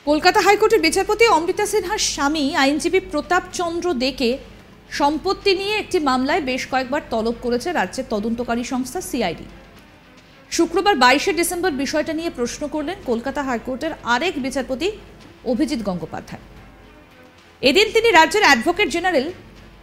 কলকাতা হাইকোর্টের বিচারপতি অমৃতা সিনহার স্বামী আইনজীবী প্রতাপ চন্দ্র দেকে সম্পত্তি নিয়ে একটি মামলায় বেশ কয়েকবার তলব করেছে রাজ্যের তদন্তকারী সংস্থা সিআইডি। শুক্রবার 22শে ডিসেম্বর বিষয়টা নিয়ে প্রশ্ন করলেন কলকাতা হাইকোর্টের আরেক বিচারপতি অভিজিৎ গঙ্গোপাধ্যায়। এদিন তিনি রাজ্যের অ্যাডভোকেট জেনারেল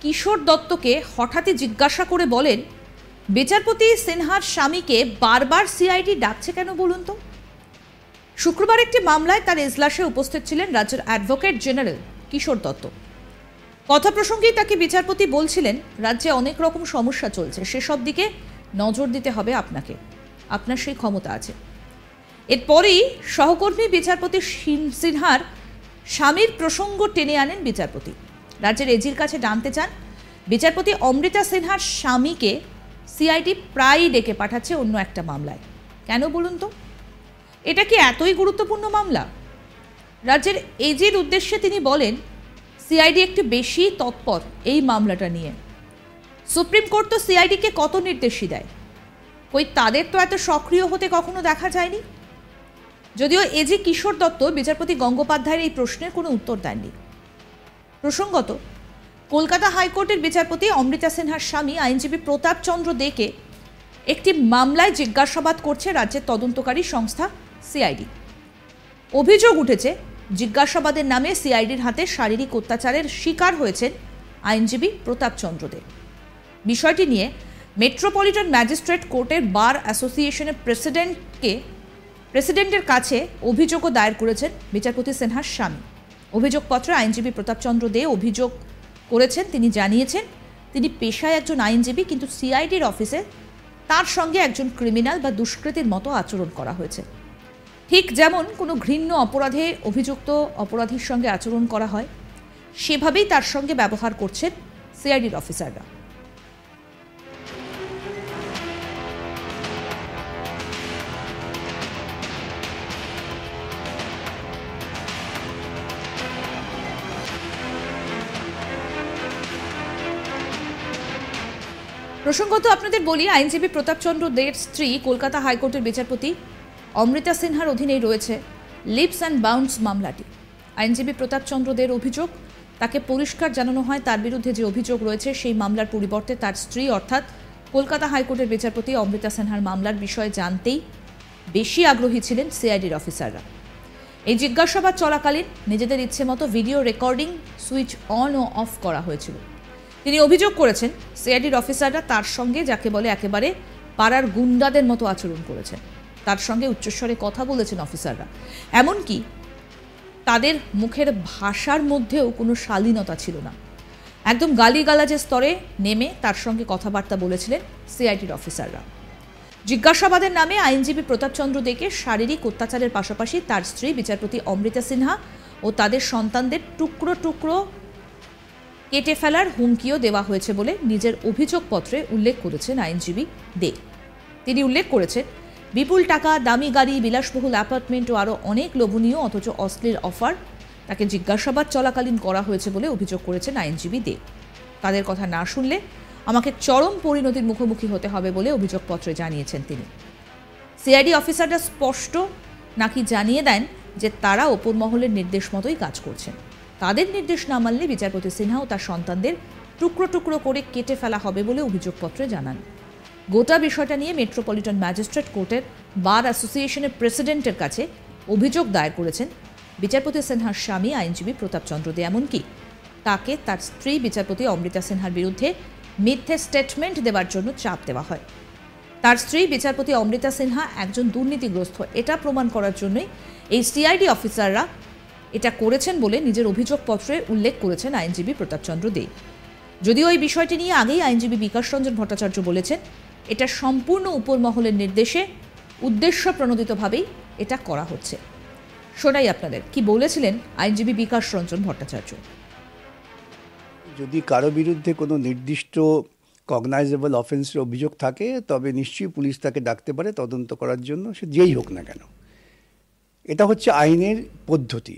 কিশোর দত্তকে হঠাৎই জিজ্ঞাসা করে বলেন, বিচারপতি সিনহার স্বামীকে বারবার সিআইডি ডাকছে কেন বলুন তো। শুক্রবার একটি মামলায় তার এজলাসে উপস্থিত ছিলেন রাজ্যের অ্যাডভোকেট জেনারেল কিশোর দত্ত। কথা প্রসঙ্গেই তাকে বিচারপতি বলছিলেন, রাজ্যে অনেক রকম সমস্যা চলছে, সেসব দিকে নজর দিতে হবে আপনাকে, আপনার সেই ক্ষমতা আছে। এরপরেই সহকর্মী বিচারপতি সিনহার স্বামীর প্রসঙ্গ টেনে আনেন বিচারপতি। রাজ্যের এজির কাছে জানতে চান, বিচারপতি অমৃতা সিনহার স্বামীকে সিআইডি প্রায়ই ডেকে পাঠাচ্ছে অন্য একটা মামলায়, কেন বলুন তো। এটা কি এতই গুরুত্বপূর্ণ মামলা? রাজ্যের এজির উদ্দেশ্যে তিনি বলেন, সিআইডি একটু বেশি তৎপর এই মামলাটা নিয়ে। সুপ্রিম কোর্ট তো সিআইডিকে কত নির্দেশই দেয়, কই তাদের তো এত সক্রিয় হতে কখনো দেখা যায়নি। যদিও এজি কিশোর দত্ত বিচারপতি গঙ্গোপাধ্যায়ের এই প্রশ্নের কোনো উত্তর দেননি। প্রসঙ্গত, কলকাতা হাইকোর্টের বিচারপতি অমৃতা সিনহার স্বামী আইনজীবী প্রতাপ চন্দ্র দেকে একটি মামলায় জিজ্ঞাসাবাদ করছে রাজ্যের তদন্তকারী সংস্থা সিআইডি। অভিযোগ উঠেছে, জিজ্ঞাসাবাদের নামে সিআইডির হাতে শারীরিক অত্যাচারের শিকার হয়েছেন আইনজীবী প্রতাপ চন্দ্র দে। বিষয়টি নিয়ে মেট্রোপলিটন ম্যাজিস্ট্রেট কোর্টের বার অ্যাসোসিয়েশনের প্রেসিডেন্টের কাছে অভিযোগও দায়ের করেছেন বিচারপতি সিনহার স্বামী। অভিযোগপত্রে আইনজীবী প্রতাপ চন্দ্র দে অভিযোগ করেছেন, তিনি জানিয়েছেন তিনি পেশায় একজন আইনজীবী, কিন্তু সিআইডির অফিসে তার সঙ্গে একজন ক্রিমিনাল বা দুষ্কৃতীর মতো আচরণ করা হয়েছে। ঠিক যেমন কোনো ঘৃণ্য অপরাধে অভিযুক্ত অপরাধীর সঙ্গে আচরণ করা হয়, সেভাবেই তার সঙ্গে ব্যবহার করছেন সিআইডির অফিসাররা। প্রসঙ্গত আপনাদের বলি, আইনজীবী প্রতাপ চন্দ্র দের স্ত্রী কলকাতা হাইকোর্টের বিচারপতি অমৃতা সিনহার অধীনেই রয়েছে লিপস অ্যান্ড বাউন্ডস মামলাটি। আইনজীবী প্রতাপ চন্দ্র দের অভিযোগ, তাকে পরিষ্কার জানানো হয় তার বিরুদ্ধে যে অভিযোগ রয়েছে সেই মামলার পরিবর্তে তার স্ত্রী অর্থাৎ কলকাতা হাইকোর্টের বিচারপতি অমৃতা সিনহার মামলার বিষয়ে জানতেই বেশি আগ্রহী ছিলেন সিআইডির অফিসাররা। এই জিজ্ঞাসাবাদ চলাকালীন নিজেদের ইচ্ছে মতো ভিডিও রেকর্ডিং সুইচ অন ও অফ করা হয়েছিল। তিনি অভিযোগ করেছেন, সিআইডির অফিসাররা তার সঙ্গে যাকে বলে একেবারে পাড়ার গুন্ডাদের মতো আচরণ করেছেন। তার সঙ্গে উচ্চস্বরে কথা বলেছেন অফিসাররা, এমনকি তাদের মুখের ভাষার মধ্যেও কোনো শালীনতা ছিল না। একদম গালিগালাজের স্তরে নেমে তার সঙ্গে কথাবার্তা বলেছিলেন সিআইডির অফিসাররা। জিজ্ঞাসাবাদের নামে আইনজীবী প্রতাপ চন্দ্র দেকে শারীরিক অত্যাচারের পাশাপাশি তার স্ত্রী বিচারপতি অমৃতা সিনহা ও তাদের সন্তানদের টুকরো টুকরো কেটে ফেলার হুমকিও দেওয়া হয়েছে বলে নিজের অভিযোগপত্রে উল্লেখ করেছেন আইনজীবী দে। তিনি উল্লেখ করেছেন, বিপুল টাকা, দামি গাড়ি, বিলাসবহুল অ্যাপার্টমেন্ট ও আরও অনেক লোভনীয় অথচ অশ্লীল অফার তাকে জিজ্ঞাসাবাদ চলাকালীন করা হয়েছে বলে অভিযোগ করেছেন আইনজীবী দে। তাদের কথা না শুনলে আমাকে চরম পরিণতির মুখোমুখি হতে হবে বলে অভিযোগপত্রে জানিয়েছেন তিনি। সিআইডি অফিসাররা স্পষ্ট নাকি জানিয়ে দেন যে তারা ওপর মহলের নির্দেশ মতোই কাজ করছেন। তাদের নির্দেশ না মানলে বিচারপতি সিনহা ও তার সন্তানদের টুকরো টুকরো করে কেটে ফেলা হবে বলে অভিযোগপত্রে জানান। গোটা বিষয়টা নিয়ে মেট্রোপলিটন ম্যাজিস্ট্রেট কোর্টের বার অ্যাসোসিয়েশনের প্রেসিডেন্টের কাছে অভিযোগ দায়ের করেছেন বিচারপতি সিনহার স্বামী আইনজীবী প্রতাপ চন্দ্র দে। এমনকি তাকে তার স্ত্রী বিচারপতি অমৃতা সিনহার বিরুদ্ধে মিথ্যে স্টেটমেন্ট দেওয়ার জন্য চাপ দেওয়া হয়। তার স্ত্রী বিচারপতি অমৃতা সিনহা একজন দুর্নীতিগ্রস্ত, এটা প্রমাণ করার জন্যই এই সিআইডি অফিসাররা এটা করেছেন বলে নিজের অভিযোগপত্রে উল্লেখ করেছেন আইনজীবী প্রতাপ চন্দ্র দে। যদিও এই বিষয়টি নিয়ে আগেই আইনজীবী বিকাশ রঞ্জন ভট্টাচার্য বলেছেন, এটা সম্পূর্ণ উপর মহলের নির্দেশে উদ্দেশ্য প্রণোদিতভাবেই এটা করা হচ্ছে। শোনাই আপনাদের কি বলেছিলেন আইনজীবী বিকাশ রঞ্জন ভট্টাচার্য। যদি কারো বিরুদ্ধে কোনো নির্দিষ্ট কগনাইজেবল অফেন্সের অভিযোগ থাকে, তবে নিশ্চয়ই পুলিশ তাকে ডাকতে পারে তদন্ত করার জন্য, সে যেই হোক না কেন। এটা হচ্ছে আইনের পদ্ধতি।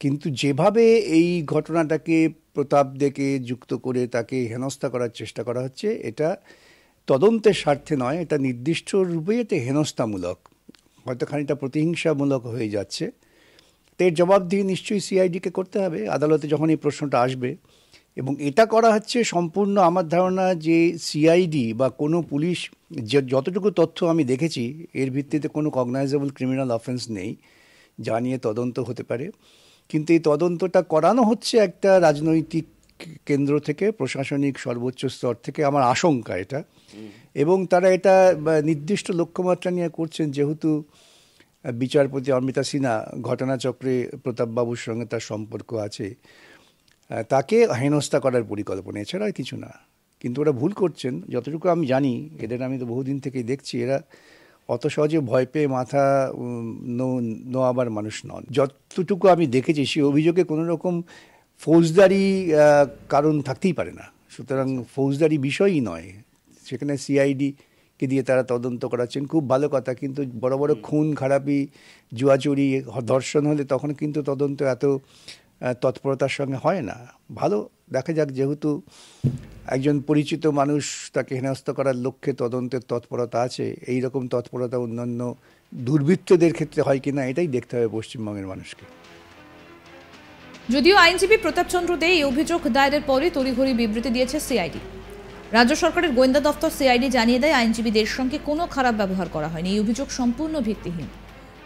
কিন্তু যেভাবে এই ঘটনাটাকে প্রতাপ দেকে যুক্ত করে তাকে হেনস্থা করার চেষ্টা করা হচ্ছে, এটা তদন্তের স্বার্থে নয়, এটা নির্দিষ্ট রূপে এটা হেনস্থামূলক, হয়তো খানিকটা প্রতিহিংসামূলক হয়ে যাচ্ছে। এর জবাবদিহি নিশ্চয়ই সিআইডিকে করতে হবে আদালতে যখন এই প্রশ্নটা আসবে। এবং এটা করা হচ্ছে সম্পূর্ণ আমার ধারণা যে সিআইডি বা কোনো পুলিশ যতটুকু তথ্য আমি দেখেছি এর ভিত্তিতে কোনো কগনাইজেবল ক্রিমিনাল অফেন্স নেই যা নিয়ে তদন্ত হতে পারে, কিন্তু এই তদন্তটা করানো হচ্ছে একটা রাজনৈতিক কেন্দ্র থেকে, প্রশাসনিক সর্বোচ্চ স্তর থেকে, আমার আশঙ্কা এটা। এবং তারা এটা নির্দিষ্ট লক্ষ্যমাত্রা নিয়ে করছেন, যেহেতু বিচারপতি অমৃতা সিনহা ঘটনাচক্রে প্রতাপবাবুর সঙ্গে তার সম্পর্ক আছে, তাকে হেনস্থা করার পরিকল্পনা, এছাড়া আর কিছু না। কিন্তু ওরা ভুল করছেন যতটুকু আমি জানি, এদের আমি তো বহুদিন থেকেই দেখছি, এরা অত সহজে ভয় পেয়ে মাথা নোয়াবার মানুষ নন। যতটুকু আমি দেখেছি সেই অভিযোগে কোনো রকম ফৌজদারি কারণ থাকতেই পারে না, সুতরাং ফৌজদারি বিষয়ই নয়, সেখানে সিআইডিকে দিয়ে তারা তদন্ত করাচ্ছেন, খুব ভালো কথা। কিন্তু বড় বড় খুন খারাপি, জুয়াচুরি, ধর্ষণ হলে তখন কিন্তু তদন্ত এত তৎপরতার সঙ্গে হয় না। ভালো, দেখা যাক, যেহেতু একজন পরিচিত মানুষ, তাকে হেনস্থা করার লক্ষ্যে তদন্তের তৎপরতা আছে, এই রকম তৎপরতা অন্যান্য দুর্বৃত্তদের ক্ষেত্রে হয় কিনা এটাই দেখতে হবে পশ্চিমবঙ্গের মানুষকে। যদিও আইনজীবী প্রতাপচন্দ্র দে এই অভিযোগ দায়েরের পরে তড়িঘড়ি বিবৃতি দিয়েছে সিআইডি। রাজ্য সরকারের গোয়েন্দা দপ্তর সিআইডি জানিয়ে দেয় আইনজীবীদের সঙ্গে কোনো খারাপ ব্যবহার করা হয়নি, এই অভিযোগ সম্পূর্ণ ভিত্তিহীন।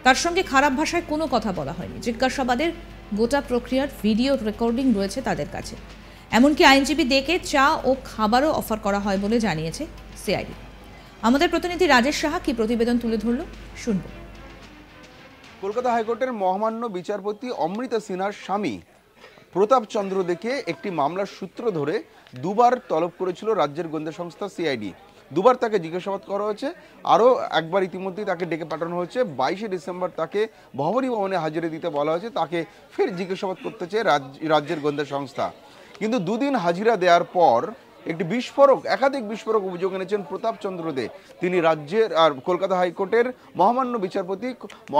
তার সঙ্গে খারাপ ভাষায় কোনো কথা বলা হয়নি। জিজ্ঞাসাবাদের গোটা প্রক্রিয়ার ভিডিও রেকর্ডিং রয়েছে তাদের কাছে। এমনকি আইনজীবী দেকে চা ও খাবারও অফার করা হয় বলে জানিয়েছে সিআইডি। আমাদের প্রতিনিধি রাজেশ সাহা কি প্রতিবেদন তুলে ধরল, শুনব। কলকাতা হাইকোর্টের মহামান্য বিচারপতি অমৃতা সিনহার স্বামী প্রতাপচন্দ্র দেকে একটি মামলার সূত্র ধরে দুবার তলব করেছিল রাজ্যের গোয়েন্দা সংস্থা সিআইডি। দুবার তাকে জিজ্ঞাসাবাদ করা হয়েছে, আরও একবার ইতিমধ্যেই তাকে ডেকে পাঠানো হয়েছে। 22শে ডিসেম্বর তাকে ভবনী ভবনে হাজিরা দিতে বলা হয়েছে, তাকে ফের জিজ্ঞাসাবাদ করতে চেয়ে রাজ্যের গোয়েন্দা সংস্থা। কিন্তু দুদিন হাজিরা দেওয়ার পর একটি একাধিক বিস্ফোরক অভিযোগ এনেছেন প্রতাপচন্দ্র দে। তিনি রাজ্যের কলকাতা হাইকোর্টের মহামান্য বিচারপতি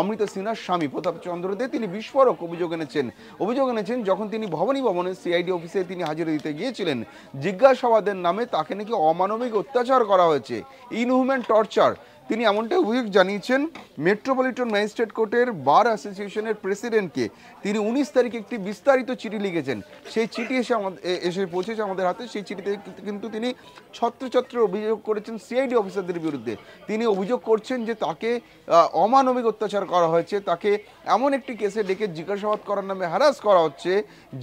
অমৃতা সিনহার স্বামী প্রতাপচন্দ্র দে, তিনি বিস্ফোরক অভিযোগ এনেছেন যখন তিনি ভবনী ভবনে সিআইডি অফিসে তিনি হাজিরা দিতে গিয়েছিলেন, জিজ্ঞাসাবাদের নামে তাকে নাকি অমানবিক অত্যাচার করা হয়েছে, ইনহিউম্যান টর্চার। তিনি এমনটাই অভিযোগ জানিয়েছেন মেট্রোপলিটন ম্যাজিস্ট্রেট কোর্টের বার অ্যাসোসিয়েশনের প্রেসিডেন্টকে। তিনি 19 তারিখে একটি বিস্তারিত চিঠি লিখেছেন, সেই চিঠি এসে পৌঁছেছে আমাদের হাতে। সেই চিঠিতে কিন্তু তিনি ছত্রছত্র অভিযোগ করেছেন সিআইডি অফিসারদের বিরুদ্ধে। তিনি অভিযোগ করছেন যে তাকে অমানবিক অত্যাচার করা হয়েছে, তাকে এমন একটি কেসে ডেকে জিজ্ঞাসাবাদ করার নামে হ্যারাস করা হচ্ছে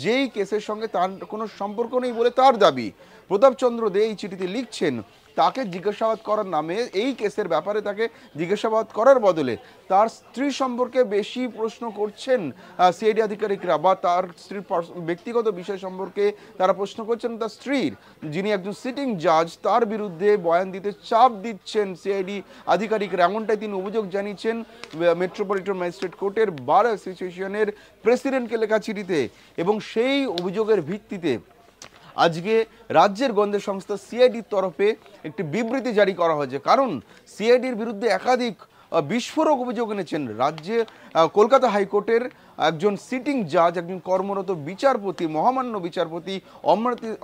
যেই কেসের সঙ্গে তার কোনো সম্পর্ক নেই বলে তার দাবি। প্রতাপচন্দ্র দে এই চিঠিতে লিখছেন তাকে জিজ্ঞাসাবাদ করার নামে, এই কেসের ব্যাপারে তাকে জিজ্ঞাসাবাদ করার বদলে তার স্ত্রী সম্পর্কে বেশি প্রশ্ন করছেন সিআইডি আধিকারিকরা, বা তার স্ত্রীর ব্যক্তিগত বিষয় সম্পর্কে তারা প্রশ্ন করছেন। তার স্ত্রীর, যিনি একজন সিটিং জাজ, তার বিরুদ্ধে বয়ান দিতে চাপ দিচ্ছেন সিআইডি আধিকারিকরা, এমনটাই তিনি অভিযোগ জানিয়েছেন মেট্রোপলিটন ম্যাজিস্ট্রেট কোর্টের বার অ্যাসোসিয়েশনের প্রেসিডেন্টকে লেখা চিঠিতে। এবং সেই অভিযোগের ভিত্তিতে আজকে রাজ্যের গোয়েন্দা সংস্থা সিআইডির তরফে একটি বিবৃতি জারি করা হয়েছে। কারণ সিআইডির বিরুদ্ধে একাধিক বিস্ফোরক অভিযোগ এনেছেন রাজ্যে কলকাতা হাইকোর্টের একজন সিটিং জাজ, একজন কর্মরত বিচারপতি, মহামান্য বিচারপতি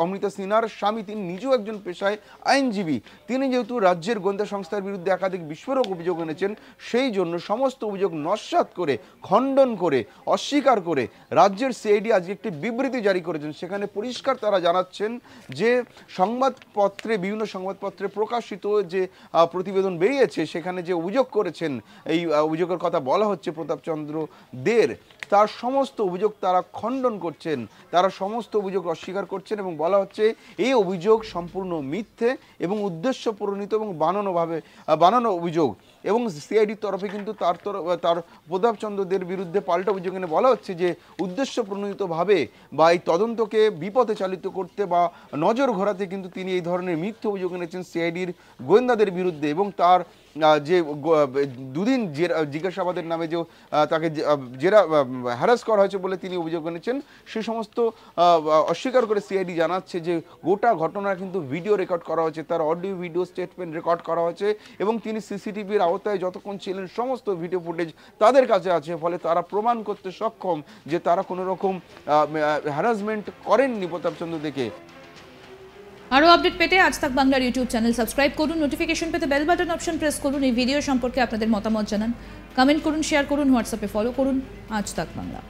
অমৃতা সিনহার স্বামী। তিনি নিজেও একজন পেশায় আইনজীবী। তিনি যেহেতু রাজ্যের গোয়েন্দা সংস্থার বিরুদ্ধে একাধিক বিস্ফোরক অভিযোগ এনেছেন, সেই জন্য সমস্ত অভিযোগ নস্যাৎ করে, খণ্ডন করে, অস্বীকার করে রাজ্যের সিআইডি আজকে একটি বিবৃতি জারি করেছেন। সেখানে পরিষ্কার তারা জানাচ্ছেন যে সংবাদপত্রে, বিভিন্ন সংবাদপত্রে প্রকাশিত যে প্রতিবেদন বেরিয়েছে, সেখানে যে অভিযোগ করেছেন, এই অভিযোগের কথা বলা হচ্ছে প্রতাপচন্দ্র দের, তার সমস্ত অভিযোগ তারা খণ্ডন করছেন, তারা সমস্ত অভিযোগ অস্বীকার করছেন এবং বলা হচ্ছে এই অভিযোগ সম্পূর্ণ মিথ্যে এবং উদ্দেশ্য প্রণীত এবং বানানো অভিযোগ। এবং সিআইডির তরফে কিন্তু তার প্রতাপচন্দ্রদের বিরুদ্ধে পাল্টা অভিযোগ এনে বলা হচ্ছে যে উদ্দেশ্য প্রণীতভাবে বা এই তদন্তকে বিপথে চালিত করতে বা নজর ঘোরাতে কিন্তু তিনি এই ধরনের মিথ্যে অভিযোগ এনেছেন সিআইডির গোয়েন্দাদের বিরুদ্ধে। এবং তার যে দুদিন জিজ্ঞাসাবাদের নামে যে তাকে জেরা হ্যারাস করা হয়েছে বলে তিনি অভিযোগ এনেছেন, সে সমস্ত অস্বীকার করে সিআইডি জানাচ্ছে যে গোটা ঘটনা কিন্তু ভিডিও রেকর্ড করা হয়েছে, তার অডিও ভিডিও স্টেটমেন্ট রেকর্ড করা হয়েছে এবং তিনি সিসিটিভির আওতায় যতক্ষণ ছিলেন সমস্ত ভিডিও ফুটেজ তাদের কাছে আছে। ফলে তারা প্রমাণ করতে সক্ষম যে তারা কোনো রকম হ্যারাসমেন্ট করেননি প্রতাপচন্দ্র দেখে। আরও আপডেট পেতে আজ তাক বাংলার ইউটিউব চ্যানেল সাবস্ক্রাইব করুন, নোটিফিকেশন পেতে বেল বাটন অপশন প্রেস করুন। এই ভিডিও সম্পর্কে আপনাদের মতামত জানান, কমেন্ট করুন, শেয়ার করুন, হোয়াটসঅ্যাপে ফলো করুন আজ তাক বাংলা।